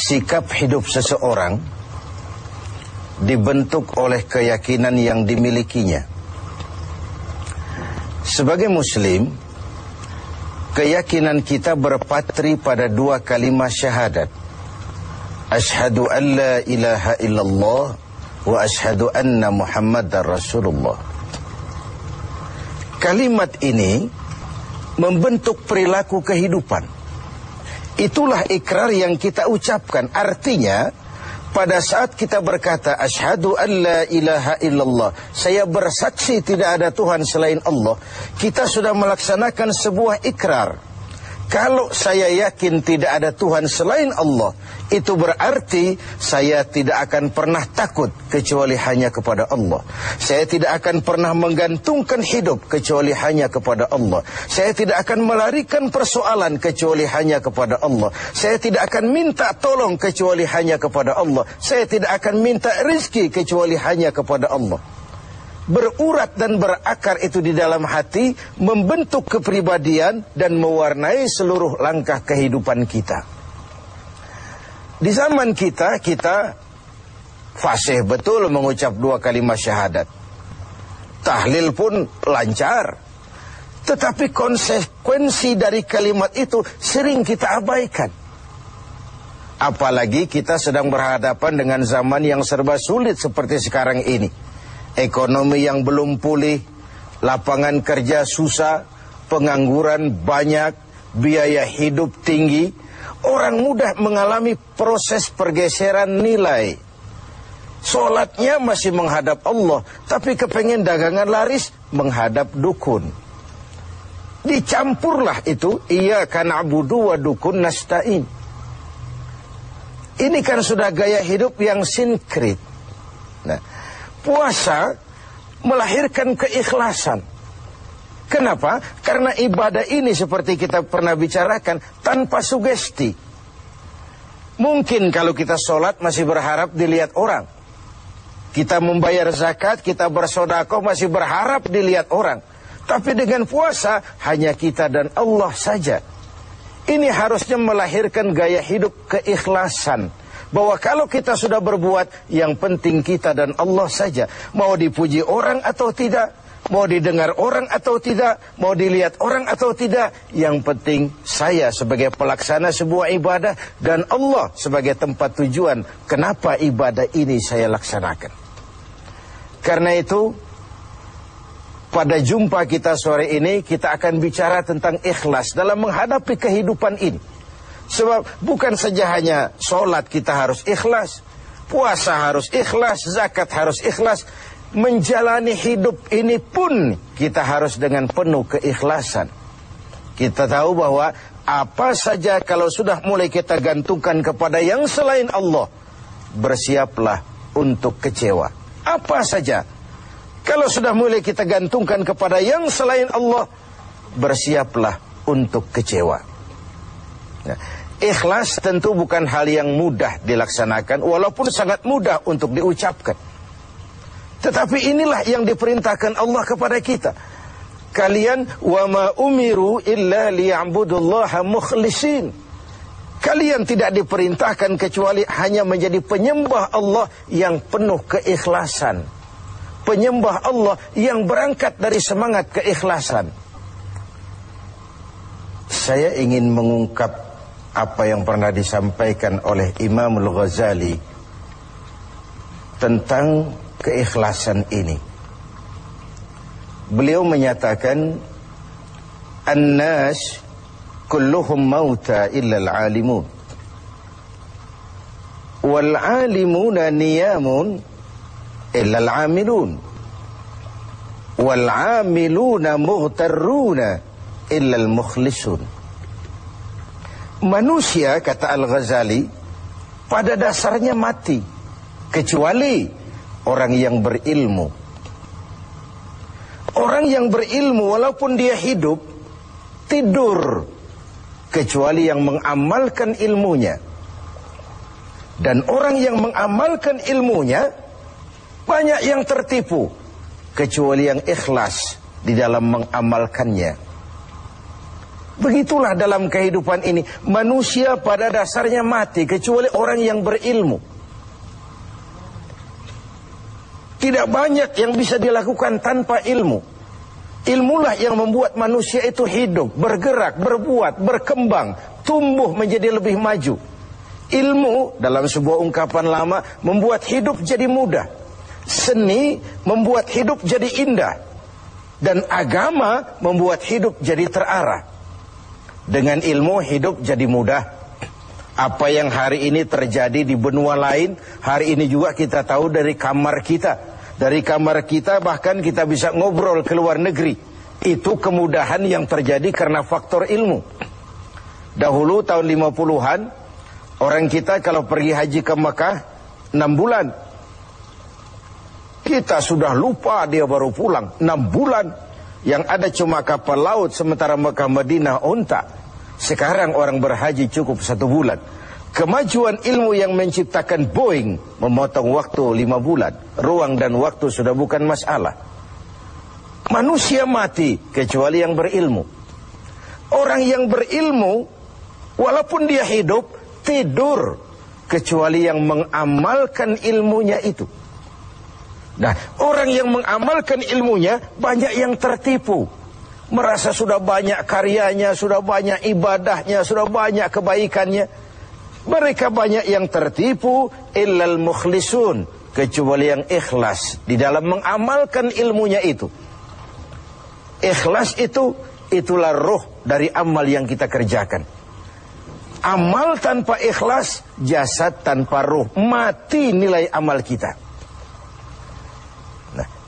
sikap hidup seseorang dibentuk oleh keyakinan yang dimilikinya. Sebagai muslim, keyakinan kita berpatri pada dua kalimat syahadat. Asyhadu an la ilaha illallah wa asyhadu anna Muhammadar Rasulullah. Kalimat ini membentuk perilaku kehidupan. Itulah ikrar yang kita ucapkan. Artinya, pada saat kita berkata asyhadu an la ilaha illallah, saya bersaksi tidak ada Tuhan selain Allah, kita sudah melaksanakan sebuah ikrar. Kalau saya yakin tidak ada Tuhan selain Allah, itu berarti saya tidak akan pernah takut kecuali hanya kepada Allah. Saya tidak akan pernah menggantungkan hidup kecuali hanya kepada Allah. Saya tidak akan melarikan persoalan kecuali hanya kepada Allah. Saya tidak akan minta tolong kecuali hanya kepada Allah. Saya tidak akan minta rezeki kecuali hanya kepada Allah. Berurat dan berakar itu di dalam hati, membentuk kepribadian dan mewarnai seluruh langkah kehidupan kita. Di zaman kita fasih betul mengucap dua kalimat syahadat. Tahlil pun lancar. Tetapi konsekuensi dari kalimat itu sering kita abaikan. Apalagi kita sedang berhadapan dengan zaman yang serba sulit seperti sekarang ini. Ekonomi yang belum pulih, lapangan kerja susah, pengangguran banyak, biaya hidup tinggi. Orang mudah mengalami proses pergeseran nilai. Sholatnya masih menghadap Allah, tapi kepengen dagangan laris menghadap dukun. Dicampurlah itu, iyyaka na'budu wa dukun nasta'in. Ini kan sudah gaya hidup yang sinkrit. Nah, puasa melahirkan keikhlasan. Kenapa? Karena ibadah ini seperti kita pernah bicarakan tanpa sugesti. Mungkin kalau kita sholat masih berharap dilihat orang. Kita membayar zakat, kita bersedekah masih berharap dilihat orang. Tapi dengan puasa hanya kita dan Allah saja. Ini harusnya melahirkan gaya hidup keikhlasan. Bahwa kalau kita sudah berbuat, yang penting kita dan Allah saja. Mau dipuji orang atau tidak, mau didengar orang atau tidak, mau dilihat orang atau tidak, yang penting saya sebagai pelaksana sebuah ibadah dan Allah sebagai tempat tujuan kenapa ibadah ini saya laksanakan. Karena itu, pada jumpa kita sore ini, kita akan bicara tentang ikhlas dalam menghadapi kehidupan ini. Sebab bukan saja hanya sholat kita harus ikhlas, puasa harus ikhlas, zakat harus ikhlas. Menjalani hidup ini pun kita harus dengan penuh keikhlasan. Kita tahu bahwa apa saja kalau sudah mulai kita gantungkan kepada yang selain Allah, bersiaplah untuk kecewa. Apa saja kalau sudah mulai kita gantungkan kepada yang selain Allah, bersiaplah untuk kecewa. Nah, ikhlas tentu bukan hal yang mudah dilaksanakan, walaupun sangat mudah untuk diucapkan. Tetapi inilah yang diperintahkan Allah kepada kita. Kalian wa ma umiru illa liya'budullaha mukhlisin. Kalian tidak diperintahkan kecuali hanya menjadi penyembah Allah yang penuh keikhlasan. Penyembah Allah yang berangkat dari semangat keikhlasan. Saya ingin mengungkap apa yang pernah disampaikan oleh Imam Al-Ghazali tentang keikhlasan ini. Beliau menyatakan, "An-nas kulluhum mauta illa al-alimun. Wal-alimuna niyamun illa al-amilun. Wal-amiluna mughtarruna illa al-mukhlisun." Manusia, kata Al-Ghazali, pada dasarnya mati, kecuali orang yang berilmu. Orang yang berilmu walaupun dia hidup, tidur, kecuali yang mengamalkan ilmunya. Dan orang yang mengamalkan ilmunya, banyak yang tertipu, kecuali yang ikhlas di dalam mengamalkannya. Begitulah dalam kehidupan ini. Manusia pada dasarnya mati kecuali orang yang berilmu. Tidak banyak yang bisa dilakukan tanpa ilmu. Ilmulah yang membuat manusia itu hidup, bergerak, berbuat, berkembang, tumbuh menjadi lebih maju. Ilmu dalam sebuah ungkapan lama membuat hidup jadi mudah. Seni membuat hidup jadi indah. Dan agama membuat hidup jadi terarah. Dengan ilmu hidup jadi mudah. Apa yang hari ini terjadi di benua lain, hari ini juga kita tahu dari kamar kita. Dari kamar kita bahkan kita bisa ngobrol ke luar negeri. Itu kemudahan yang terjadi karena faktor ilmu. Dahulu tahun 50-an, orang kita kalau pergi haji ke Mekah 6 bulan. Kita sudah lupa dia baru pulang 6 bulan. Yang ada cuma kapal laut, sementara Mekah Madinah unta. Sekarang orang berhaji cukup 1 bulan. Kemajuan ilmu yang menciptakan Boeing memotong waktu 5 bulan. Ruang dan waktu sudah bukan masalah. Manusia mati kecuali yang berilmu. Orang yang berilmu, walaupun dia hidup, tidur kecuali yang mengamalkan ilmunya itu. Nah, orang yang mengamalkan ilmunya banyak yang tertipu. Merasa sudah banyak karyanya, sudah banyak ibadahnya, sudah banyak kebaikannya. Mereka banyak yang tertipu, illal mukhlisun, kecuali yang ikhlas di dalam mengamalkan ilmunya itu. Ikhlas itu, itulah ruh dari amal yang kita kerjakan. Amal tanpa ikhlas, jasad tanpa ruh, mati nilai amal kita.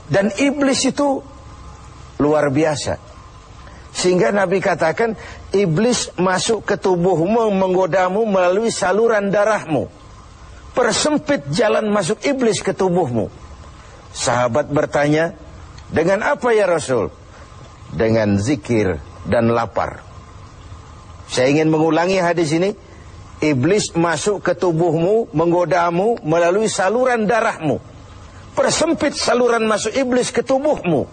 Dan iblis itu luar biasa. Sehingga Nabi katakan, iblis masuk ke tubuhmu, menggodamu melalui saluran darahmu. Persempit jalan masuk iblis ke tubuhmu. Sahabat bertanya, dengan apa ya Rasul? Dengan zikir dan lapar. Saya ingin mengulangi hadis ini. Iblis masuk ke tubuhmu, menggodamu melalui saluran darahmu. Persempit saluran masuk iblis ke tubuhmu.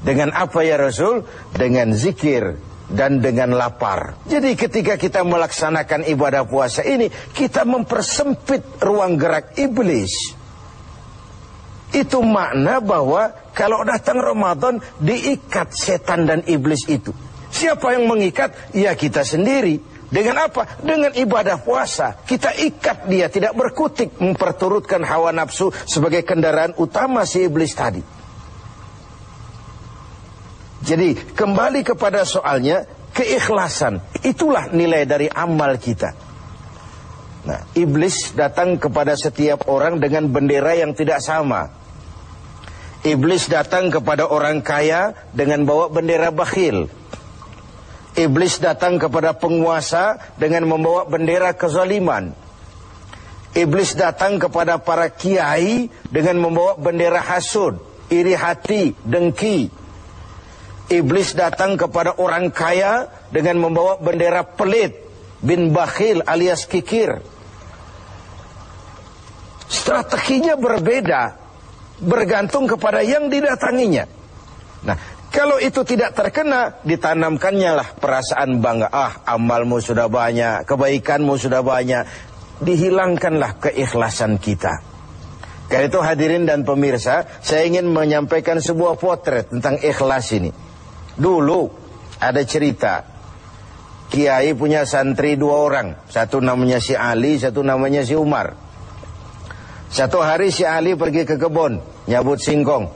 Dengan apa ya Rasul? Dengan zikir dan dengan lapar. Jadi ketika kita melaksanakan ibadah puasa ini, kita mempersempit ruang gerak iblis. Itu makna bahwa kalau datang Ramadan, diikat setan dan iblis itu. Siapa yang mengikat? Ya kita sendiri. Dengan apa? Dengan ibadah puasa. Kita ikat dia, tidak berkutik, memperturutkan hawa nafsu sebagai kendaraan utama si iblis tadi. Jadi kembali kepada soalnya, keikhlasan. Itulah nilai dari amal kita. Nah, iblis datang kepada setiap orang dengan bendera yang tidak sama. Iblis datang kepada orang kaya dengan bawa bendera bakhil. Iblis datang kepada penguasa dengan membawa bendera kezaliman. Iblis datang kepada para kiai dengan membawa bendera hasud, iri hati, dengki. Iblis datang kepada orang kaya dengan membawa bendera pelit, bin bakhil alias kikir. Strateginya berbeda, bergantung kepada yang didatanginya. Nah, kalau itu tidak terkena, ditanamkannya lah perasaan bangga. Amalmu sudah banyak, kebaikanmu sudah banyak. Dihilangkanlah keikhlasan kita. Karena itu hadirin dan pemirsa, saya ingin menyampaikan sebuah potret tentang ikhlas ini. Dulu ada cerita, kiai punya santri 2 orang. Satu namanya si Ali, satu namanya si Umar. Satu hari si Ali pergi ke kebun, nyabut singkong.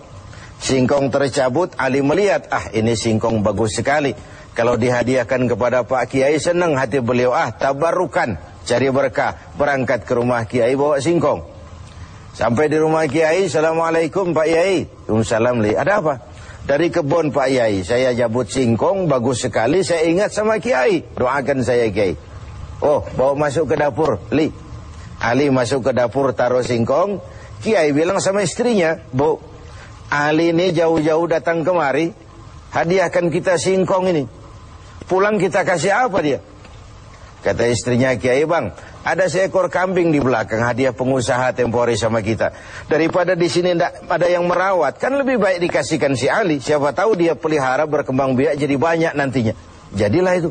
Singkong tercabut, Ali melihat, ini singkong bagus sekali. Kalau dihadiahkan kepada Pak Kiai, senang hati beliau. Tabarukan, cari berkah. Berangkat ke rumah Kiai, bawa singkong. Sampai di rumah Kiai, Assalamualaikum Pak Kiai. Waalaikumsalam. Ada apa? Dari kebun Pak Kiai, saya jabut singkong, bagus sekali. Saya ingat sama Kiai, doakan saya Kiai. Oh, bawa masuk ke dapur, Li. Ali masuk ke dapur, taruh singkong. Kiai bilang sama istrinya, Bu, Ali ini jauh-jauh datang kemari, hadiahkan kita singkong ini. Pulang kita kasih apa dia? Kata istrinya, Kiai bang, ada seekor kambing di belakang, hadiah pengusaha temporary sama kita. Daripada di sini ada yang merawat, kan lebih baik dikasihkan si Ali. Siapa tahu dia pelihara berkembang biak jadi banyak nantinya. Jadilah itu.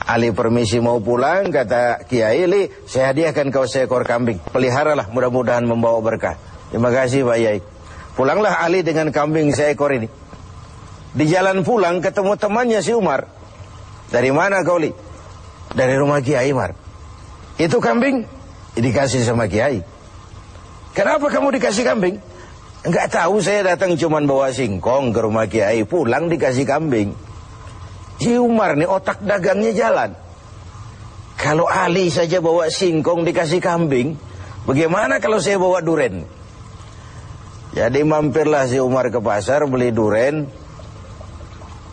Ali permisi mau pulang, kata Kiai, Li, saya hadiahkan kau seekor kambing. Peliharalah, mudah-mudahan membawa berkah. Terima kasih Pak Yai. Pulanglah Ali dengan kambing seekor ini. Di jalan pulang ketemu temannya si Umar. Dari mana kau, Li? Dari rumah Kiai Umar. Itu kambing dikasih sama Kiai. Kenapa kamu dikasih kambing? Enggak tahu, saya datang cuman bawa singkong ke rumah Kiai, pulang dikasih kambing. Si Umar nih otak dagangnya jalan. Kalau Ali saja bawa singkong dikasih kambing, bagaimana kalau saya bawa duren? Jadi mampirlah si Umar ke pasar beli duren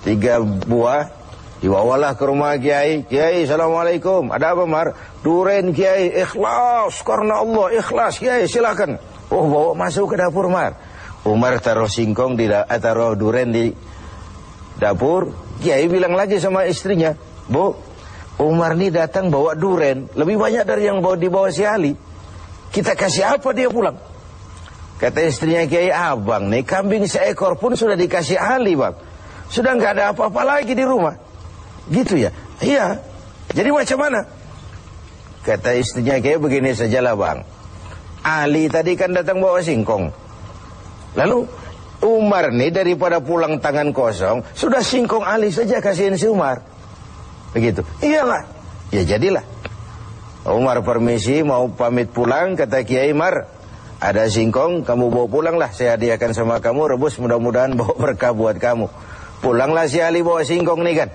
3 buah, dibawalah ke rumah Kiai. Kiai, assalamualaikum. Ada apa, Mar? Duren Kiai, ikhlas karena Allah, ikhlas Kiai, silakan. Oh, bawa masuk ke dapur, Mar. Umar taruh singkong taruh duren di dapur. Kiai bilang lagi sama istrinya, Bu, Umar nih datang bawa duren lebih banyak dari yang dibawa si Ali. Kita kasih apa dia pulang? Kata istrinya Kiai, abang nih kambing seekor pun sudah dikasih Ali, Bang. Sudah nggak ada apa-apa lagi di rumah. Gitu ya? Iya. Jadi macam mana? Kata istrinya Kiai, begini sajalah, Bang. Ali tadi kan datang bawa singkong. Lalu Umar nih daripada pulang tangan kosong, sudah singkong Ali saja kasihin si Umar. Begitu. Iyalah. Ya jadilah. Umar permisi mau pamit pulang, kata Kiai, Mar, ada singkong, kamu bawa pulanglah, saya hadiahkan sama kamu, rebus, mudah-mudahan bawa berkah buat kamu. Pulanglah si Ali bawa singkong nih kan.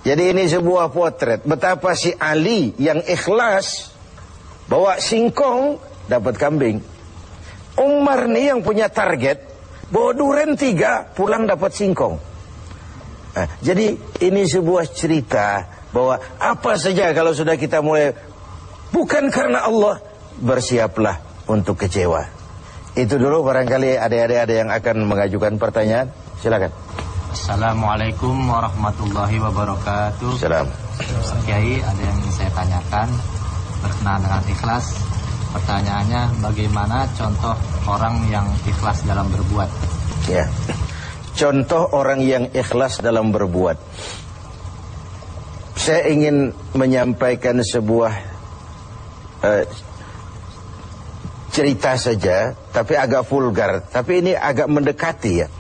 Jadi ini sebuah potret betapa si Ali yang ikhlas bawa singkong dapat kambing. Umar nih yang punya target bawa duren 3, pulang dapat singkong. Nah, jadi ini sebuah cerita bahwa apa saja kalau sudah kita mulai bukan karena Allah, bersiaplah untuk kecewa. Itu dulu, barangkali adik-adik ada yang akan mengajukan pertanyaan. Silakan. Assalamualaikum warahmatullahi wabarakatuh. Salam. Ustaz Kiai, ada yang ingin saya tanyakan berkenaan dengan ikhlas. Pertanyaannya, bagaimana contoh orang yang ikhlas dalam berbuat? Ya. Contoh orang yang ikhlas dalam berbuat. Saya ingin menyampaikan sebuah cerita saja, tapi agak vulgar, tapi ini agak mendekati ya.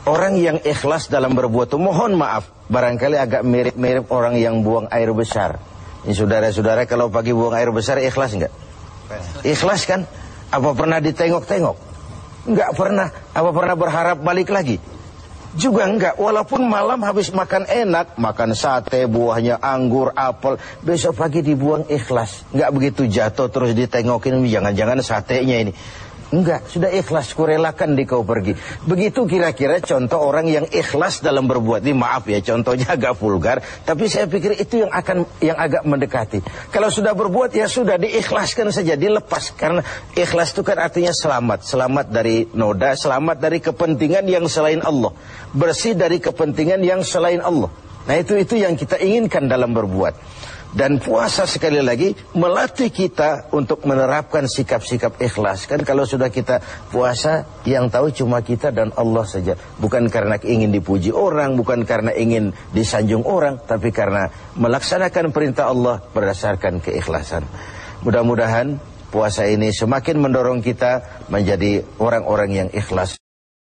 Orang yang ikhlas dalam berbuat itu, mohon maaf, barangkali agak mirip-mirip orang yang buang air besar. Ini saudara-saudara, kalau pagi buang air besar ikhlas enggak? Ikhlas kan? Apa pernah ditengok-tengok? Enggak pernah. Apa pernah berharap balik lagi? Juga enggak. Walaupun malam habis makan enak, makan sate, buahnya anggur, apel, besok pagi dibuang ikhlas. Enggak begitu jatuh terus ditengokin, jangan-jangan satenya ini. Enggak, sudah ikhlas, kurelakan di kau pergi. Begitu kira-kira contoh orang yang ikhlas dalam berbuat. Ini maaf ya, contohnya agak vulgar, tapi saya pikir itu yang agak mendekati. Kalau sudah berbuat ya sudah diikhlaskan saja, dilepas, karena ikhlas itu kan artinya selamat, selamat dari noda, selamat dari kepentingan yang selain Allah, bersih dari kepentingan yang selain Allah. Nah itu yang kita inginkan dalam berbuat. Dan puasa sekali lagi melatih kita untuk menerapkan sikap-sikap ikhlas. Kan kalau sudah kita puasa, yang tahu cuma kita dan Allah saja. Bukan karena ingin dipuji orang, bukan karena ingin disanjung orang, tapi karena melaksanakan perintah Allah berdasarkan keikhlasan. Mudah-mudahan puasa ini semakin mendorong kita menjadi orang-orang yang ikhlas.